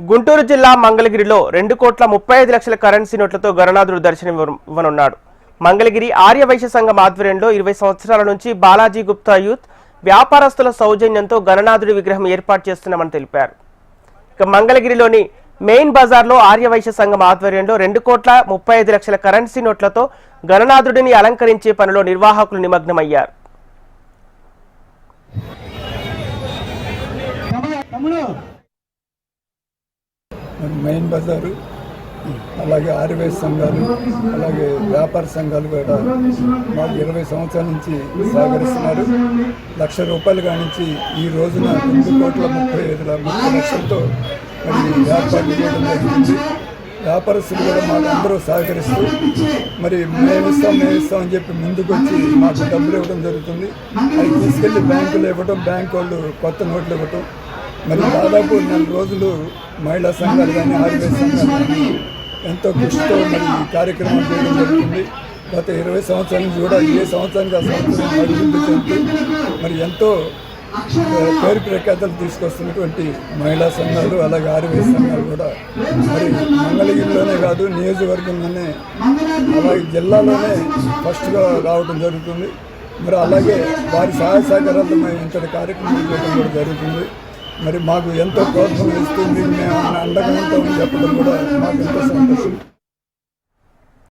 గుంటూరు జిల్లా మంగళగిరిలో 2,35,00,000 కరెన్సీ నోట్లతో గణనాథుడు దర్శనమివ్వనున్నాడు. మంగళగిరి ఆర్యవైశ్య సంఘం ఆధ్వర్యంలో 20 సంవత్సరాల నుంచి బాలాజీ గుప్తా యూత్ వ్యాపారస్తుల సౌజన్యంతో గణనాథుడి విగ్రహం ఏర్పాటు చేస్తున్నామని తెలిపారు. ఇక మంగళగిరిలోని మెయిన్ బజార్లో ఆర్యవైశ్య సంఘం ఆధ్వర్యంలో 2,35,00,000 కరెన్సీ నోట్లతో గణనాథుడిని అలంకరించే పనిలో నిర్వాహకులు నిమగ్నమయ్యారు. మెయిన్ బజారు అలాగే ఆర్యవైశ్య సంఘాలు అలాగే వ్యాపార సంఘాలు కూడా మాకు 20 సంవత్సరాల నుంచి సహకరిస్తున్నారు. ₹1,00,000 కానించి ఈ రోజున 2,35,00,000తో మరి ఏర్పాటు చేయడం జరిగింది. వ్యాపారస్తులు కూడా మాకు అందరూ సహకరిస్తూ మరి మేమిస్తామని చెప్పి ముందుకు వచ్చి మాకు డబ్బులు ఇవ్వడం జరుగుతుంది. అవి తీసుకెళ్ళి బ్యాంకులు ఇవ్వటం, బ్యాంకు వాళ్ళు కొత్త నోట్లు ఇవ్వటం. మరి దాదాపు 4 రోజులు మహిళా సంఘాలు కానీ ఆర్యవైశ్య సంఘాలు కానీ ఎంతో కృషితో మరి ఈ కార్యక్రమం చేయడం జరుగుతుంది. గత 20 సంవత్సరాల నుంచి కూడా ఏ సంవత్సరానికి ఆ సంవత్సరం అభివృద్ధి చెందుతూ మరి ఎంతో పేరు ప్రఖ్యాతలు తీసుకొస్తున్నటువంటి మహిళా సంఘాలు అలాగే ఆర్యవైశ్య సంఘాలు కూడా మరి మంగళగిరిలోనే కాదు నియోజకవర్గంలోనే అలాగే జిల్లాలోనే ఫస్ట్గా రావడం జరుగుతుంది. మరి అలాగే వారి సహాయ సహకారాలతో మేము ఇంతటి కార్యక్రమం చేయడం కూడా జరుగుతుంది. మరి మాకు ఎంతో ప్రోత్సాహం ఇస్తుంది, మేము అండగా ఉంటామని చెప్పడం కూడా మాకు ఎంతో సంతోషం.